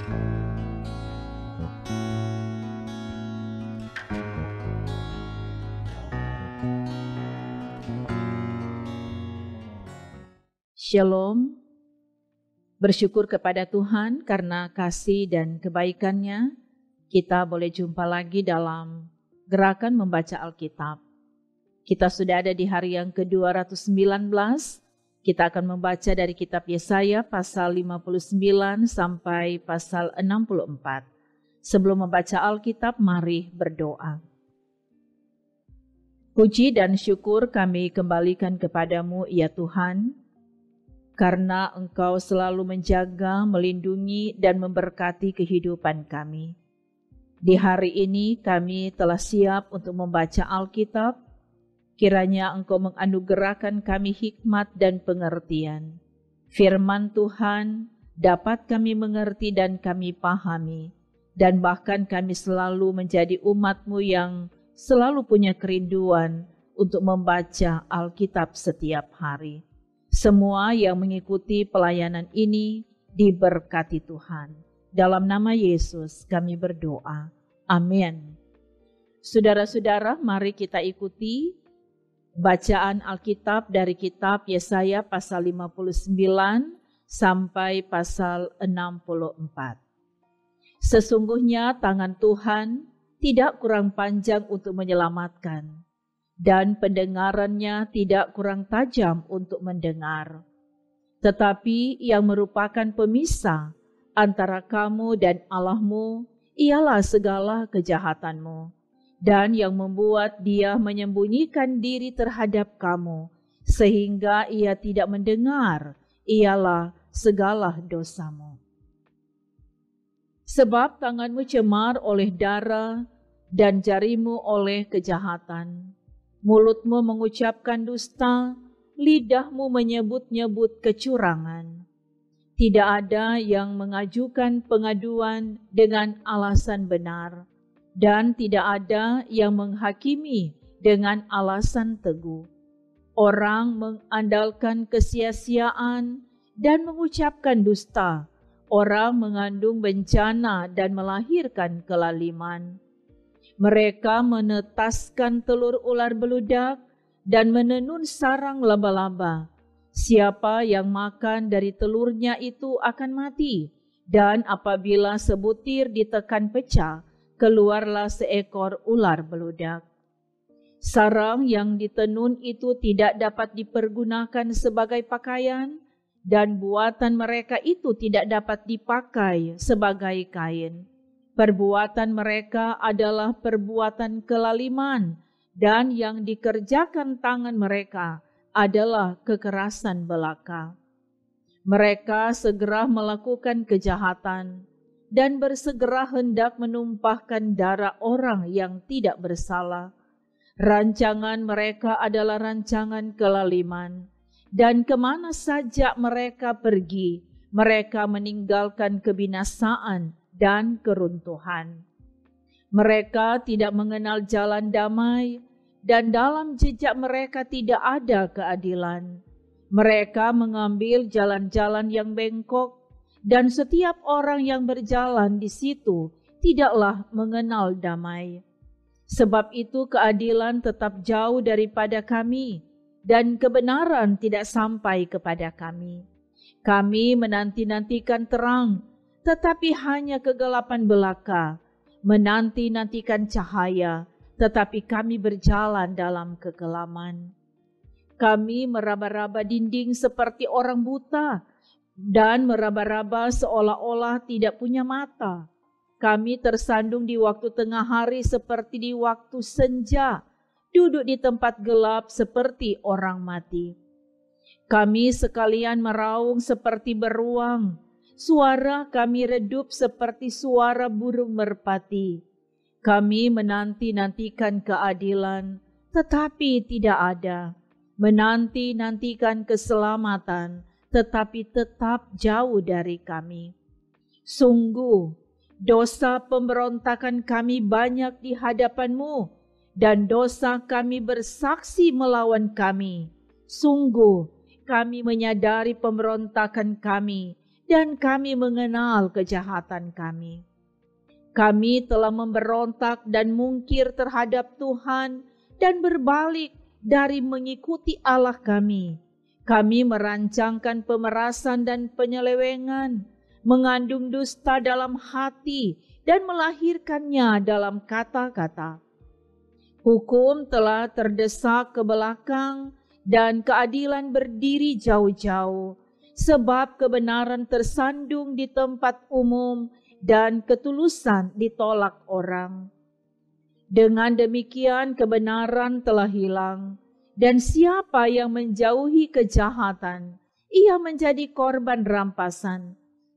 Shalom, bersyukur kepada Tuhan karena kasih dan kebaikan-Nya, kita boleh jumpa lagi dalam gerakan membaca Alkitab. Kita sudah ada di hari yang ke-219, kita akan membaca dari kitab Yesaya pasal 59 sampai pasal 64. Sebelum membaca Alkitab, mari berdoa. Puji dan syukur kami kembalikan kepadamu, ya Tuhan, karena Engkau selalu menjaga, melindungi, dan memberkati kehidupan kami. Di hari ini kami telah siap untuk membaca Alkitab. Kiranya Engkau menganugerahkan kami hikmat dan pengertian. Firman Tuhan dapat kami mengerti dan kami pahami, dan bahkan kami selalu menjadi umat-Mu yang selalu punya kerinduan untuk membaca Alkitab setiap hari. Semua yang mengikuti pelayanan ini diberkati Tuhan. Dalam nama Yesus kami berdoa. Amin. Saudara-saudara, mari kita ikuti bacaan Alkitab dari kitab Yesaya pasal 59 sampai pasal 64. Sesungguhnya tangan Tuhan tidak kurang panjang untuk menyelamatkan, dan pendengarannya tidak kurang tajam untuk mendengar. Tetapi yang merupakan pemisah antara kamu dan Allahmu ialah segala kejahatanmu, dan yang membuat Dia menyembunyikan diri terhadap kamu sehingga Ia tidak mendengar ialah segala dosamu. Sebab tanganmu cemar oleh darah dan jarimu oleh kejahatan. Mulutmu mengucapkan dusta, lidahmu menyebut-nyebut kecurangan. Tidak ada yang mengajukan pengaduan dengan alasan benar, dan tidak ada yang menghakimi dengan alasan teguh. Orang mengandalkan kesia-siaan dan mengucapkan dusta. Orang mengandung bencana dan melahirkan kelaliman. Mereka menetaskan telur ular beludak dan menenun sarang laba-laba. Siapa yang makan dari telurnya itu akan mati, dan apabila sebutir ditekan pecah, keluarlah seekor ular beludak. Sarang yang ditenun itu tidak dapat dipergunakan sebagai pakaian, dan buatan mereka itu tidak dapat dipakai sebagai kain. Perbuatan mereka adalah perbuatan kelaliman, dan yang dikerjakan tangan mereka adalah kekerasan belaka. Mereka segera melakukan kejahatan dan bersegera hendak menumpahkan darah orang yang tidak bersalah. Rancangan mereka adalah rancangan kelaliman, dan kemana saja mereka pergi, mereka meninggalkan kebinasaan dan keruntuhan. Mereka tidak mengenal jalan damai, dan dalam jejak mereka tidak ada keadilan. Mereka mengambil jalan-jalan yang bengkok, dan setiap orang yang berjalan di situ tidaklah mengenal damai. Sebab itu keadilan tetap jauh daripada kami, dan kebenaran tidak sampai kepada kami. Kami menanti-nantikan terang, tetapi hanya kegelapan belaka, menanti-nantikan cahaya, tetapi kami berjalan dalam kekelaman. Kami meraba-raba dinding seperti orang buta, dan meraba-raba seolah-olah tidak punya mata. Kami tersandung di waktu tengah hari seperti di waktu senja, duduk di tempat gelap seperti orang mati. Kami sekalian meraung seperti beruang, suara kami redup seperti suara burung merpati. Kami menanti-nantikan keadilan, tetapi tidak ada. Menanti-nantikan keselamatan, tetapi tetap jauh dari kami. Sungguh, dosa pemberontakan kami banyak di hadapan-Mu, dan dosa kami bersaksi melawan kami. Sungguh, kami menyadari pemberontakan kami, dan kami mengenal kejahatan kami. Kami telah memberontak dan mungkir terhadap Tuhan dan berbalik dari mengikuti Allah kami. Kami merancangkan pemerasan dan penyelewengan, mengandung dusta dalam hati dan melahirkannya dalam kata-kata. Hukum telah terdesak ke belakang dan keadilan berdiri jauh-jauh, sebab kebenaran tersandung di tempat umum dan ketulusan ditolak orang. Dengan demikian kebenaran telah hilang, dan siapa yang menjauhi kejahatan, ia menjadi korban rampasan.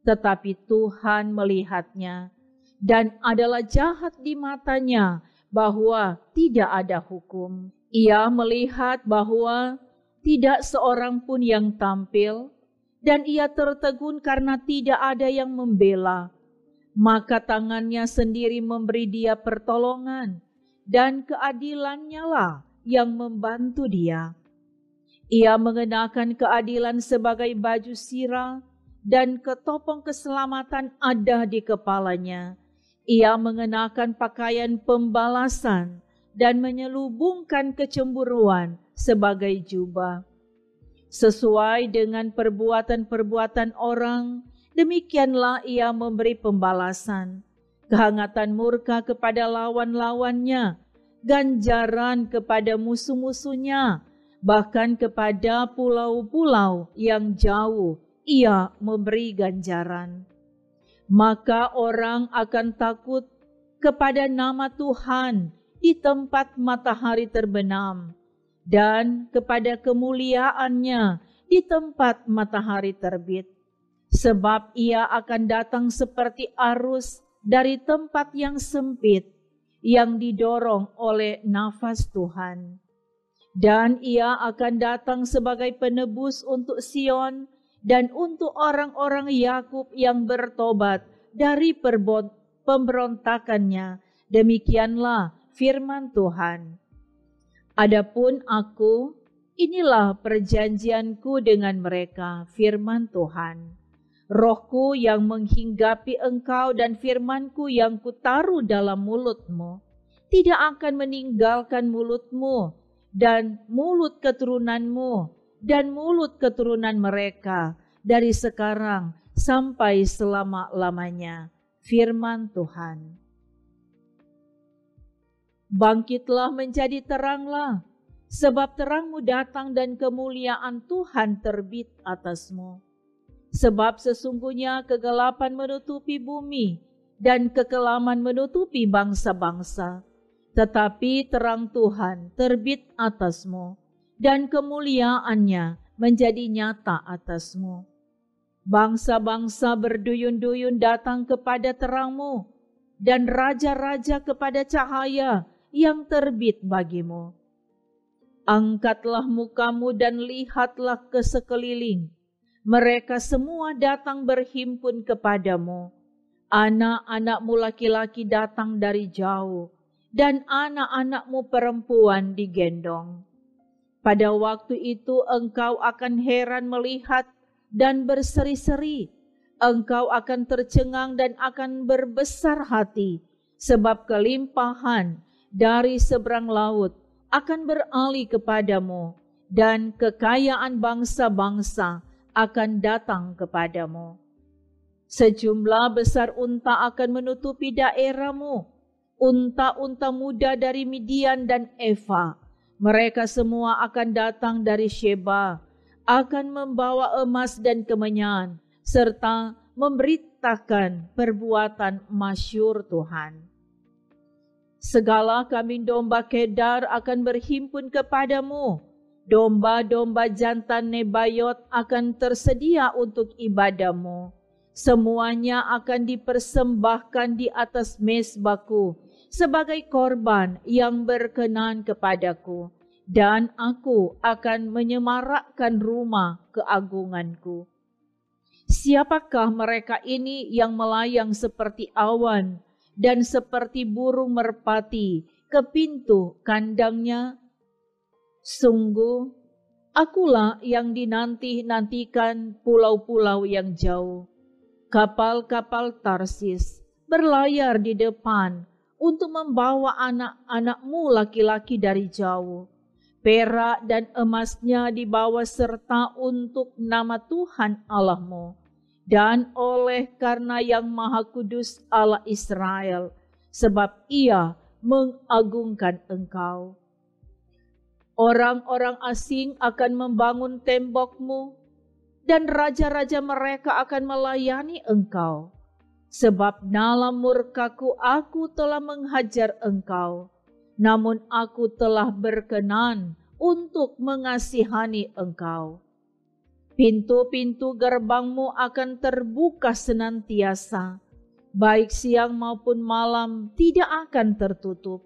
Tetapi Tuhan melihatnya, dan adalah jahat di matanya bahwa tidak ada hukum. Ia melihat bahwa tidak seorang pun yang tampil, dan ia tertegun karena tidak ada yang membela. Maka tangannya sendiri memberi dia pertolongan, dan keadilannya lah yang membantu dia. Ia mengenakan keadilan sebagai baju sirah, dan ketopong keselamatan ada di kepalanya. Ia mengenakan pakaian pembalasan, dan menyelubungkan kecemburuan sebagai jubah. Sesuai dengan perbuatan-perbuatan orang, demikianlah ia memberi pembalasan, kehangatan murka kepada lawan-lawannya, ganjaran kepada musuh-musuhnya, bahkan kepada pulau-pulau yang jauh ia memberi ganjaran. Maka orang akan takut kepada nama Tuhan di tempat matahari terbenam, dan kepada kemuliaannya di tempat matahari terbit. Sebab ia akan datang seperti arus dari tempat yang sempit, yang didorong oleh nafas Tuhan. Dan ia akan datang sebagai penebus untuk Sion dan untuk orang-orang Yakub yang bertobat dari pemberontakannya. Demikianlah firman Tuhan. Adapun aku, inilah perjanjianku dengan mereka, firman Tuhan. Rohku yang menghinggapi engkau dan firmanku yang kutaruh dalam mulutmu tidak akan meninggalkan mulutmu dan mulut keturunanmu dan mulut keturunan mereka dari sekarang sampai selama-lamanya, firman Tuhan. Bangkitlah menjadi teranglah, sebab terangmu datang dan kemuliaan Tuhan terbit atasmu. Sebab sesungguhnya kegelapan menutupi bumi dan kekelaman menutupi bangsa-bangsa. Tetapi terang Tuhan terbit atasmu dan kemuliaannya menjadi nyata atasmu. Bangsa-bangsa berduyun-duyun datang kepada terangmu dan raja-raja kepada cahaya yang terbit bagimu. Angkatlah mukamu dan lihatlah ke sekeliling. Mereka semua datang berhimpun kepadamu. Anak-anakmu laki-laki datang dari jauh, dan anak-anakmu perempuan digendong. Pada waktu itu engkau akan heran melihat dan berseri-seri. Engkau akan tercengang dan akan berbesar hati, sebab kelimpahan dari seberang laut akan beralih kepadamu, dan kekayaan bangsa-bangsa akan datang kepadamu. Sejumlah besar unta akan menutupi daerahmu, unta-unta muda dari Midian dan Eva. Mereka semua akan datang dari Sheba, akan membawa emas dan kemenyan, serta memberitakan perbuatan masyhur Tuhan. Segala kambing domba Kedar akan berhimpun kepadamu. Domba-domba jantan Nebayot akan tersedia untuk ibadahmu. Semuanya akan dipersembahkan di atas mezbahku sebagai korban yang berkenan kepadaku, dan aku akan menyemarakkan rumah keagunganku. Siapakah mereka ini yang melayang seperti awan dan seperti burung merpati ke pintu kandangnya? Sungguh, akulah yang dinanti-nantikan pulau-pulau yang jauh. Kapal-kapal Tarsis berlayar di depan untuk membawa anak-anakmu laki-laki dari jauh. Perak dan emasnya dibawa serta untuk nama Tuhan Allahmu dan oleh karena Yang Maha Kudus Allah Israel, sebab Ia mengagungkan engkau. Orang-orang asing akan membangun tembokmu, dan raja-raja mereka akan melayani engkau. Sebab dalam murkaku aku telah menghajar engkau, namun aku telah berkenan untuk mengasihani engkau. Pintu-pintu gerbangmu akan terbuka senantiasa, baik siang maupun malam tidak akan tertutup,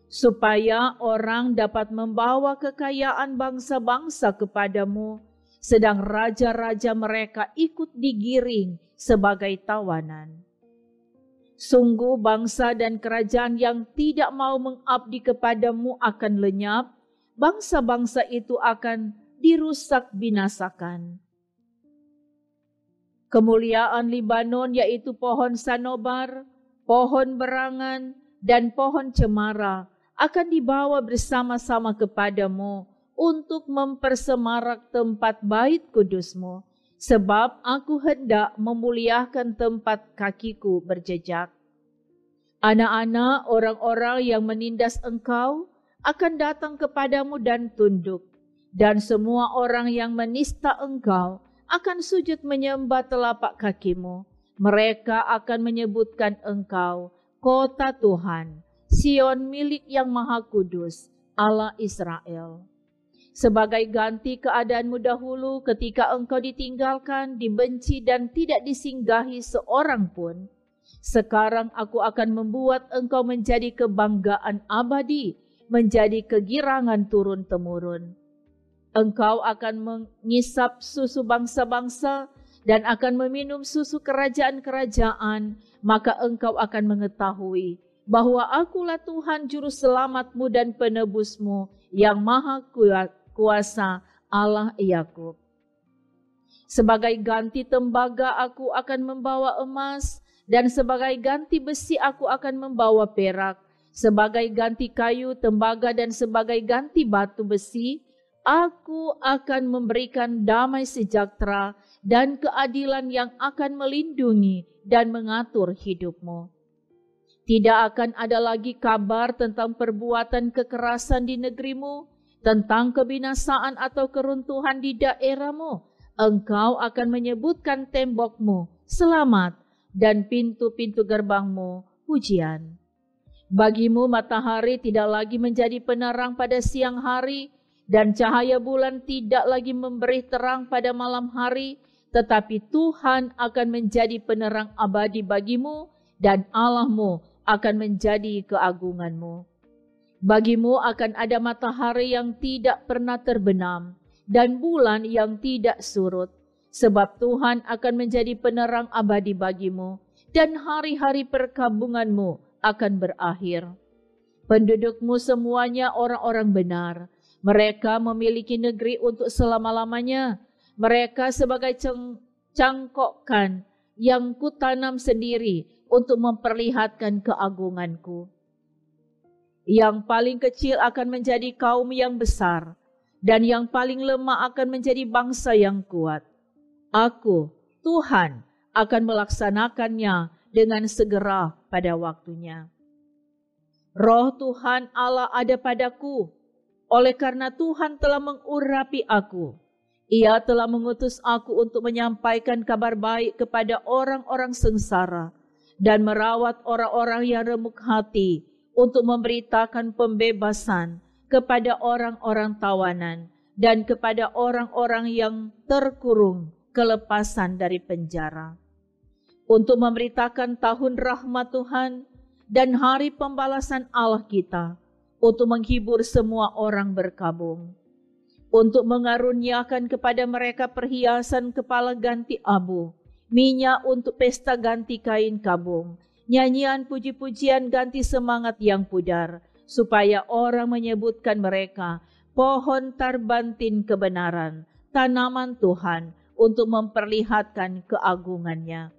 supaya orang dapat membawa kekayaan bangsa-bangsa kepadamu, sedang raja-raja mereka ikut digiring sebagai tawanan. Sungguh bangsa dan kerajaan yang tidak mau mengabdi kepadamu akan lenyap, bangsa-bangsa itu akan dirusak binasakan. Kemuliaan Libanon, yaitu pohon sanobar, pohon berangan, dan pohon cemara, akan dibawa bersama-sama kepadamu untuk mempersemarak tempat bait kudusmu, sebab aku hendak memuliakan tempat kakiku berjejak. Anak-anak orang-orang yang menindas engkau akan datang kepadamu dan tunduk, dan semua orang yang menista engkau akan sujud menyembah telapak kakimu. Mereka akan menyebutkan engkau kota Tuhan, Sion milik Yang Maha Kudus, Allah Israel. Sebagai ganti keadaanmu dahulu ketika engkau ditinggalkan, dibenci dan tidak disinggahi seorang pun, sekarang aku akan membuat engkau menjadi kebanggaan abadi, menjadi kegirangan turun-temurun. Engkau akan mengisap susu bangsa-bangsa dan akan meminum susu kerajaan-kerajaan, maka engkau akan mengetahui bahwa akulah Tuhan juru selamatmu dan penebusmu, yang maha kuasa, Allah Yakub. Sebagai ganti tembaga aku akan membawa emas, dan sebagai ganti besi aku akan membawa perak. Sebagai ganti kayu, tembaga, dan sebagai ganti batu besi, aku akan memberikan damai sejahtera dan keadilan yang akan melindungi dan mengatur hidupmu. Tidak akan ada lagi kabar tentang perbuatan kekerasan di negerimu, tentang kebinasaan atau keruntuhan di daerahmu. Engkau akan menyebutkan tembokmu selamat dan pintu-pintu gerbangmu pujian. Bagimu matahari tidak lagi menjadi penerang pada siang hari, dan cahaya bulan tidak lagi memberi terang pada malam hari, tetapi Tuhan akan menjadi penerang abadi bagimu, dan Allahmu akan menjadi keagunganmu. Bagimu akan ada matahari yang tidak pernah terbenam, dan bulan yang tidak surut, sebab Tuhan akan menjadi penerang abadi bagimu, dan hari-hari perkabunganmu akan berakhir. Pendudukmu semuanya orang-orang benar. Mereka memiliki negeri untuk selama-lamanya. Mereka sebagai cangkokan yang kutanam sendiri untuk memperlihatkan keagunganku. Yang paling kecil akan menjadi kaum yang besar, dan yang paling lemah akan menjadi bangsa yang kuat. Aku, Tuhan, akan melaksanakannya dengan segera pada waktunya. Roh Tuhan Allah ada padaku, oleh karena Tuhan telah mengurapi aku. Ia telah mengutus aku untuk menyampaikan kabar baik kepada orang-orang sengsara dan merawat orang-orang yang remuk hati, untuk memberitakan pembebasan kepada orang-orang tawanan dan kepada orang-orang yang terkurung kelepasan dari penjara. Untuk memberitakan tahun rahmat Tuhan dan hari pembalasan Allah kita, untuk menghibur semua orang berkabung, untuk mengaruniakan kepada mereka perhiasan kepala ganti abu, minyak untuk pesta ganti kain kabung, nyanyian puji-pujian ganti semangat yang pudar, supaya orang menyebutkan mereka pohon tarbantin kebenaran, tanaman Tuhan, untuk memperlihatkan keagungannya.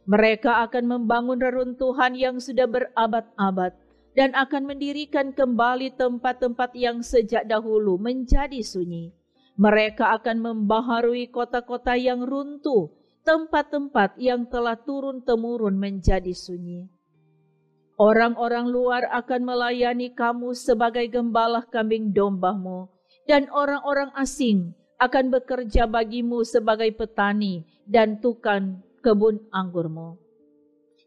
Mereka akan membangun reruntuhan yang sudah berabad-abad dan akan mendirikan kembali tempat-tempat yang sejak dahulu menjadi sunyi. Mereka akan membaharui kota-kota yang runtuh, tempat-tempat yang telah turun-temurun menjadi sunyi. Orang-orang luar akan melayani kamu sebagai gembala kambing dombamu, dan orang-orang asing akan bekerja bagimu sebagai petani dan tukang kebun anggurmu.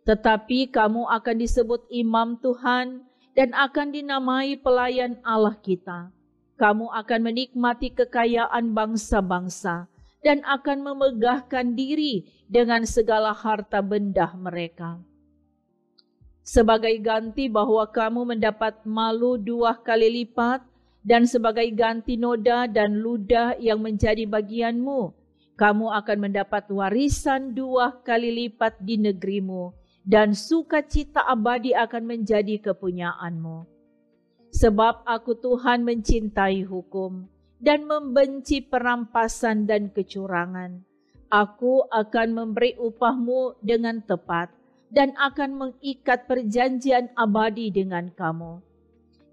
Tetapi kamu akan disebut imam Tuhan dan akan dinamai pelayan Allah kita. Kamu akan menikmati kekayaan bangsa-bangsa dan akan memegahkan diri dengan segala harta benda mereka. Sebagai ganti bahwa kamu mendapat malu 2 kali lipat, dan sebagai ganti noda dan ludah yang menjadi bagianmu, kamu akan mendapat warisan 2 kali lipat di negerimu, dan sukacita abadi akan menjadi kepunyaanmu. Sebab aku Tuhan mencintai hukum dan membenci perampasan dan kecurangan. Aku akan memberi upahmu dengan tepat dan akan mengikat perjanjian abadi dengan kamu.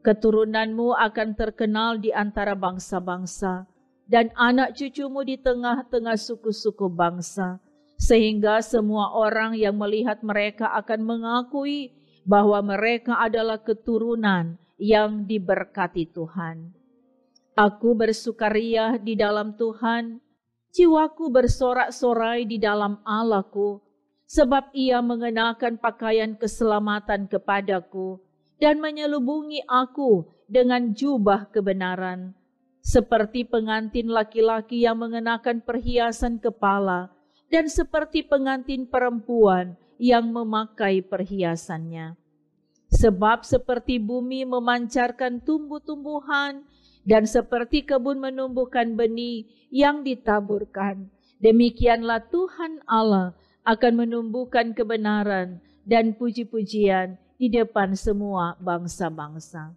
Keturunanmu akan terkenal di antara bangsa-bangsa, dan anak cucumu di tengah-tengah suku-suku bangsa, sehingga semua orang yang melihat mereka akan mengakui bahwa mereka adalah keturunan yang diberkati Tuhan. Aku bersukaria di dalam Tuhan, jiwaku bersorak-sorai di dalam Allahku, sebab Ia mengenakan pakaian keselamatan kepadaku dan menyelubungi aku dengan jubah kebenaran, seperti pengantin laki-laki yang mengenakan perhiasan kepala, dan seperti pengantin perempuan yang memakai perhiasannya. Sebab seperti bumi memancarkan tumbuh-tumbuhan, dan seperti kebun menumbuhkan benih yang ditaburkan, demikianlah Tuhan Allah akan menumbuhkan kebenaran dan puji-pujian di depan semua bangsa-bangsa.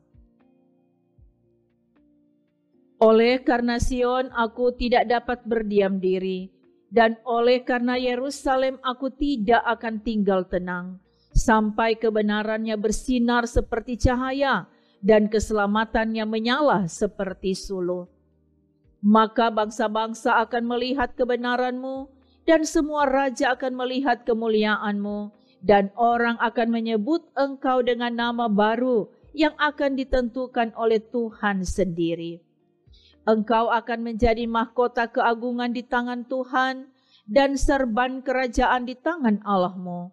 Oleh karena Sion aku tidak dapat berdiam diri, dan oleh karena Yerusalem aku tidak akan tinggal tenang, sampai kebenarannya bersinar seperti cahaya, dan keselamatannya menyala seperti suluh. Maka bangsa-bangsa akan melihat kebenaranmu, dan semua raja akan melihat kemuliaanmu, dan orang akan menyebut engkau dengan nama baru yang akan ditentukan oleh Tuhan sendiri. Engkau akan menjadi mahkota keagungan di tangan Tuhan, dan serban kerajaan di tangan Allahmu.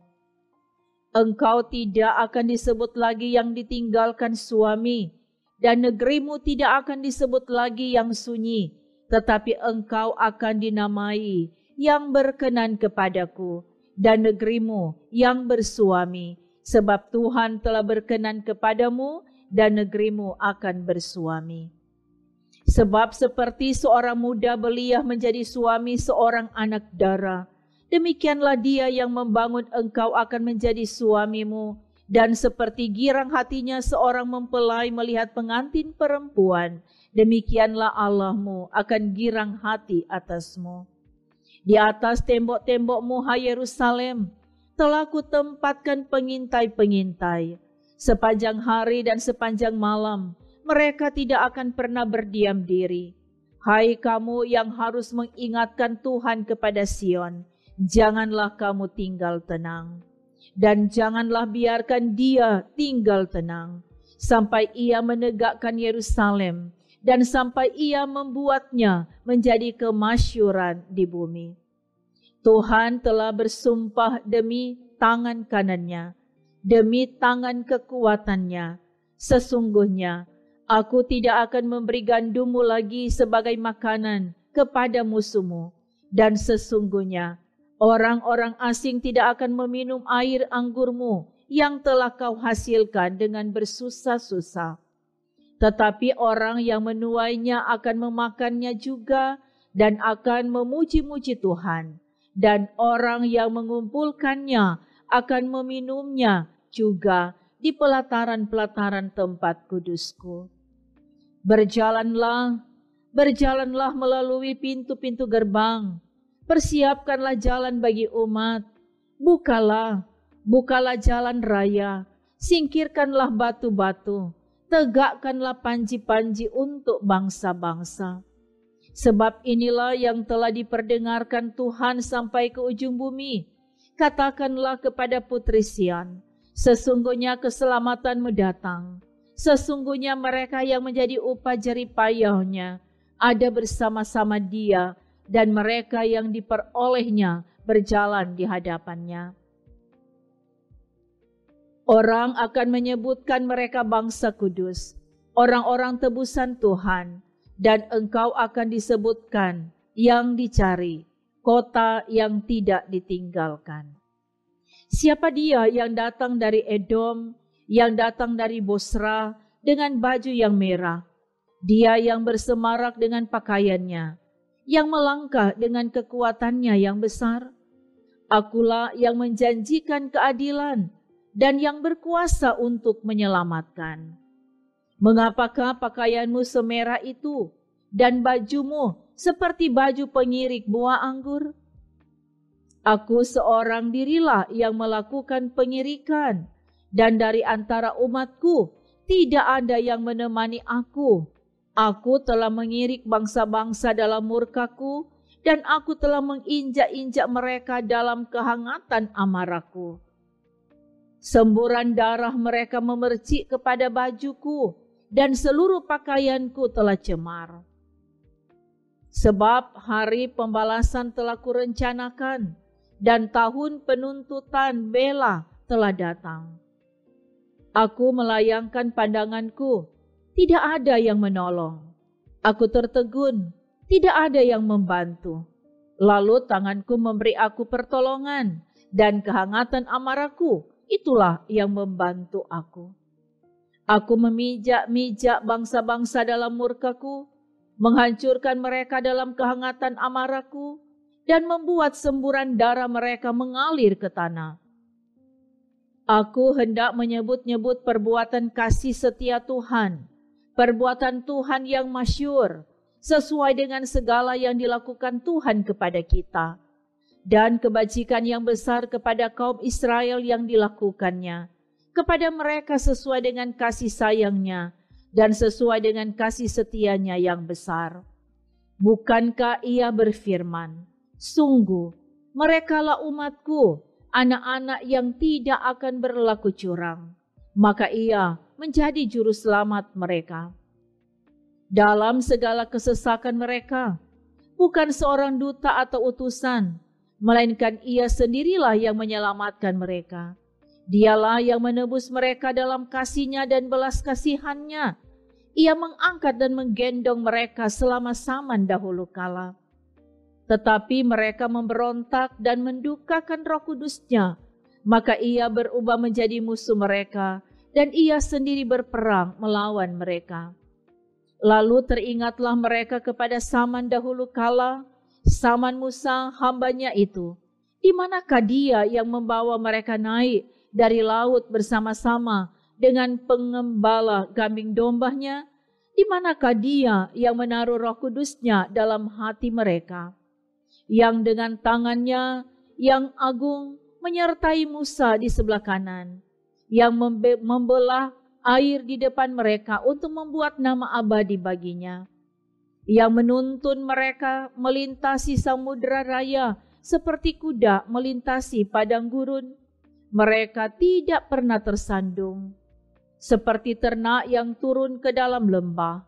Engkau tidak akan disebut lagi yang ditinggalkan suami, dan negerimu tidak akan disebut lagi yang sunyi, tetapi engkau akan dinamai yang berkenan kepadaku, dan negerimu yang bersuami, sebab Tuhan telah berkenan kepadamu, dan negerimu akan bersuami. Sebab seperti seorang muda belia menjadi suami seorang anak dara, demikianlah Dia yang membangun engkau akan menjadi suamimu, dan seperti girang hatinya seorang mempelai melihat pengantin perempuan, demikianlah Allahmu akan girang hati atasmu. Di atas tembok-tembokmu, hai Yerusalem, telah kutempatkan pengintai-pengintai. Sepanjang hari dan sepanjang malam, mereka tidak akan pernah berdiam diri. Hai kamu yang harus mengingatkan Tuhan kepada Sion, janganlah kamu tinggal tenang. Dan janganlah biarkan Dia tinggal tenang, sampai Ia menegakkan Yerusalem, dan sampai Ia membuatnya menjadi kemasyhuran di bumi. Tuhan telah bersumpah demi tangan kanannya, demi tangan kekuatannya, sesungguhnya aku tidak akan memberi gandummu lagi sebagai makanan kepada musuhmu, dan sesungguhnya orang-orang asing tidak akan meminum air anggurmu yang telah kau hasilkan dengan bersusah-susah. Tetapi orang yang menuainya akan memakannya juga dan akan memuji-muji Tuhan, dan orang yang mengumpulkannya akan meminumnya juga di pelataran-pelataran tempat kudusku. Berjalanlah melalui pintu-pintu gerbang, persiapkanlah jalan bagi umat, Bukalah jalan raya, singkirkanlah batu-batu, tegakkanlah panji-panji untuk bangsa-bangsa. Sebab inilah yang telah diperdengarkan Tuhan sampai ke ujung bumi. Katakanlah kepada putri Sion, sesungguhnya keselamatanmu datang. Sesungguhnya mereka yang menjadi upah jerih payahnya ada bersama-sama dia, dan mereka yang diperolehnya berjalan di hadapannya. Orang akan menyebutkan mereka bangsa kudus, orang-orang tebusan Tuhan, dan engkau akan disebutkan yang dicari, kota yang tidak ditinggalkan. Siapa dia yang datang dari Edom, yang datang dari Bosra dengan baju yang merah? Dia yang bersemarak dengan pakaiannya, yang melangkah dengan kekuatannya yang besar. Akulah yang menjanjikan keadilan dan yang berkuasa untuk menyelamatkan. Mengapakah pakaianmu semerah itu dan bajumu seperti baju pengirik buah anggur? Aku seorang dirilah yang melakukan pengirikan, dan dari antara umatku tidak ada yang menemani aku. Aku telah mengirik bangsa-bangsa dalam murkaku, dan aku telah menginjak-injak mereka dalam kehangatan amarahku. Semburan darah mereka memercik kepada bajuku, dan seluruh pakaianku telah cemar. Sebab hari pembalasan telah kurencanakan, dan tahun penuntutan bela telah datang. Aku melayangkan pandanganku, tidak ada yang menolong. Aku tertegun, tidak ada yang membantu. Lalu tanganku memberi aku pertolongan, dan kehangatan amarahku itulah yang membantu aku. Aku memijak-mijak bangsa-bangsa dalam murkaku, menghancurkan mereka dalam kehangatan amarahku, dan membuat semburan darah mereka mengalir ke tanah. Aku hendak menyebut-nyebut perbuatan kasih setia Tuhan, perbuatan Tuhan yang masyhur, sesuai dengan segala yang dilakukan Tuhan kepada kita, dan kebajikan yang besar kepada kaum Israel yang dilakukannya, kepada mereka sesuai dengan kasih sayangnya, dan sesuai dengan kasih setianya yang besar. Bukankah ia berfirman, sungguh, merekalah umatku, anak-anak yang tidak akan berlaku curang, maka ia menjadi juru selamat mereka. Dalam segala kesesakan mereka, bukan seorang duta atau utusan, melainkan ia sendirilah yang menyelamatkan mereka. Dialah yang menebus mereka dalam kasih-Nya dan belas kasihan-Nya. Ia mengangkat dan menggendong mereka selama zaman dahulu kala. Tetapi mereka memberontak dan mendukakan Roh Kudus-Nya, maka ia berubah menjadi musuh mereka, dan ia sendiri berperang melawan mereka. Lalu teringatlah mereka kepada zaman dahulu kala, zaman Musa hambanya itu. Di manakah dia yang membawa mereka naik dari laut bersama-sama dengan pengembala kambing dombanya? Di manakah dia yang menaruh Roh Kudus-Nya dalam hati mereka? Yang dengan tangannya yang agung menyertai Musa di sebelah kanan, yang membelah air di depan mereka untuk membuat nama abadi baginya, yang menuntun mereka melintasi samudera raya seperti kuda melintasi padang gurun. Mereka tidak pernah tersandung, seperti ternak yang turun ke dalam lembah.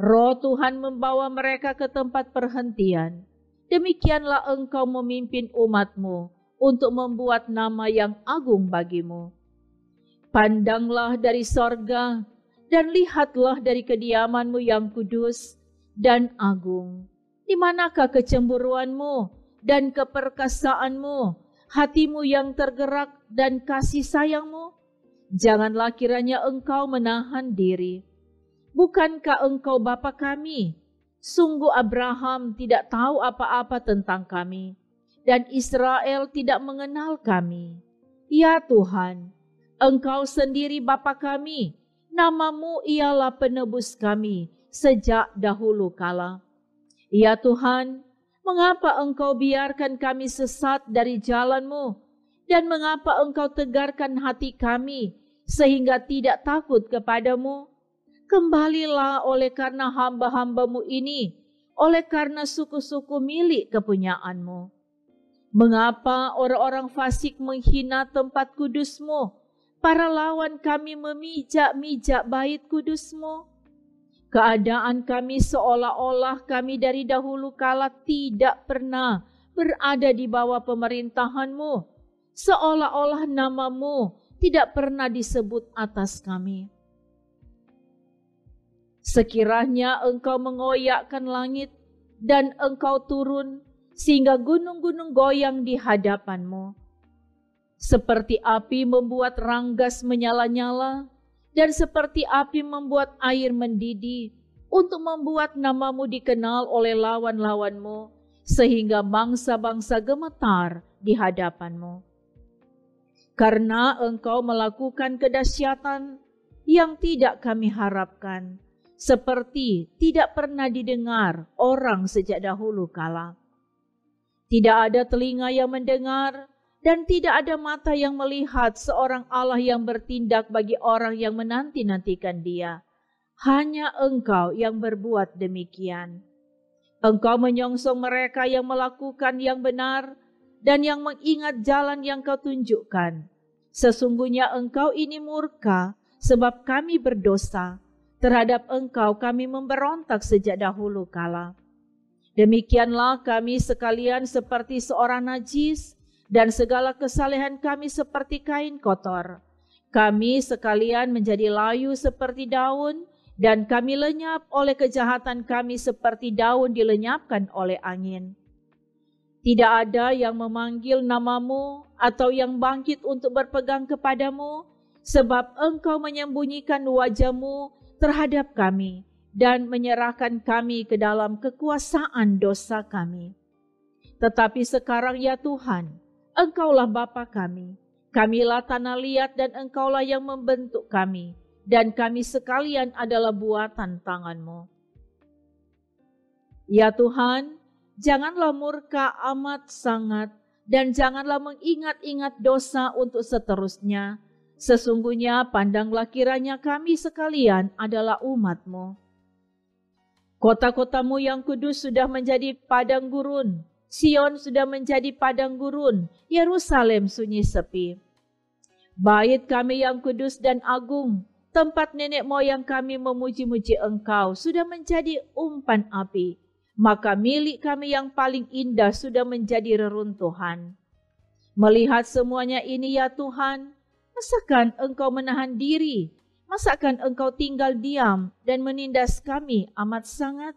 Roh Tuhan membawa mereka ke tempat perhentian. Demikianlah engkau memimpin umat-Mu untuk membuat nama yang agung bagimu. Pandanglah dari sorga dan lihatlah dari kediaman-Mu yang kudus dan agung. Di manakah kecemburuan-Mu dan keperkasaan-Mu, hati-Mu yang tergerak dan kasih sayang-Mu? Janganlah kiranya engkau menahan diri. Bukankah engkau Bapa kami? Sungguh Abraham tidak tahu apa-apa tentang kami, dan Israel tidak mengenal kami. Ya Tuhan, Engkau sendiri Bapa kami, nama-Mu ialah penebus kami sejak dahulu kala. Ya Tuhan, mengapa Engkau biarkan kami sesat dari jalan-Mu, Dan mengapa Engkau tegarkan hati kami, sehingga tidak takut kepadamu? Kembalilah oleh karena hamba-hambamu ini, oleh karena suku-suku milik kepunyaanmu. Mengapa orang-orang fasik menghina tempat kudusmu? Para lawan kami memijak-mijak bait kudusmu. Keadaan kami seolah-olah kami dari dahulu kala tidak pernah berada di bawah pemerintahanmu, seolah-olah namamu tidak pernah disebut atas kami. Sekiranya Engkau mengoyakkan langit dan Engkau turun, sehingga gunung-gunung goyang di hadapanmu. Seperti api membuat ranggas menyala-nyala, dan seperti api membuat air mendidih, untuk membuat namamu dikenal oleh lawan-lawanmu, sehingga bangsa-bangsa gemetar di hadapanmu. Karena Engkau melakukan kedahsyatan yang tidak kami harapkan, seperti tidak pernah didengar orang sejak dahulu kala. Tidak ada telinga yang mendengar, dan tidak ada mata yang melihat seorang Allah yang bertindak bagi orang yang menanti-nantikan Dia. Hanya Engkau yang berbuat demikian. Engkau menyongsong mereka yang melakukan yang benar dan yang mengingat jalan yang Kau tunjukkan. Sesungguhnya Engkau ini murka sebab kami berdosa. Terhadap Engkau kami memberontak sejak dahulu kala. Demikianlah kami sekalian seperti seorang najis, dan segala kesalehan kami seperti kain kotor. Kami sekalian menjadi layu seperti daun, dan kami lenyap oleh kejahatan kami seperti daun dilenyapkan oleh angin. Tidak ada yang memanggil namamu atau yang bangkit untuk berpegang kepadamu, sebab Engkau menyembunyikan wajah-Mu terhadap kami dan menyerahkan kami ke dalam kekuasaan dosa kami. Tetapi sekarang ya Tuhan, Engkaulah Bapa kami, kamilah tanah liat dan Engkaulah yang membentuk kami, dan kami sekalian adalah buatan tangan-Mu. Ya Tuhan, janganlah murka amat sangat, dan janganlah mengingat-ingat dosa untuk seterusnya. Sesungguhnya pandanglah kiranya kami sekalian adalah umat-Mu. Kota-kotamu yang kudus sudah menjadi padang gurun, Sion sudah menjadi padang gurun, Yerusalem sunyi sepi. Bait kami yang kudus dan agung, tempat nenek moyang kami memuji-muji Engkau, sudah menjadi umpan api. Maka milik kami yang paling indah sudah menjadi reruntuhan. Melihat semuanya ini ya Tuhan, masakan Engkau menahan diri? Masakan Engkau tinggal diam dan menindas kami amat sangat?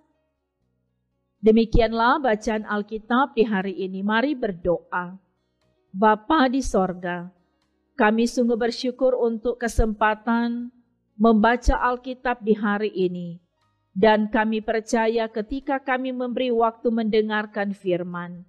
Demikianlah bacaan Alkitab di hari ini. Mari berdoa. Bapa di sorga, kami sungguh bersyukur untuk kesempatan membaca Alkitab di hari ini. Dan kami percaya ketika kami memberi waktu mendengarkan firman,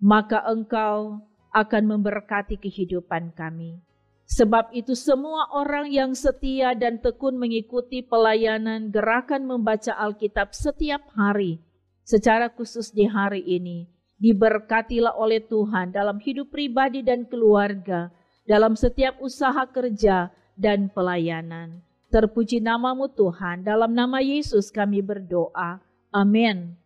maka Engkau akan memberkati kehidupan kami. Sebab itu semua orang yang setia dan tekun mengikuti pelayanan gerakan membaca Alkitab setiap hari, secara khusus di hari ini, diberkatilah oleh Tuhan dalam hidup pribadi dan keluarga, dalam setiap usaha kerja dan pelayanan. Terpuji namamu Tuhan, dalam nama Yesus kami berdoa. Amin.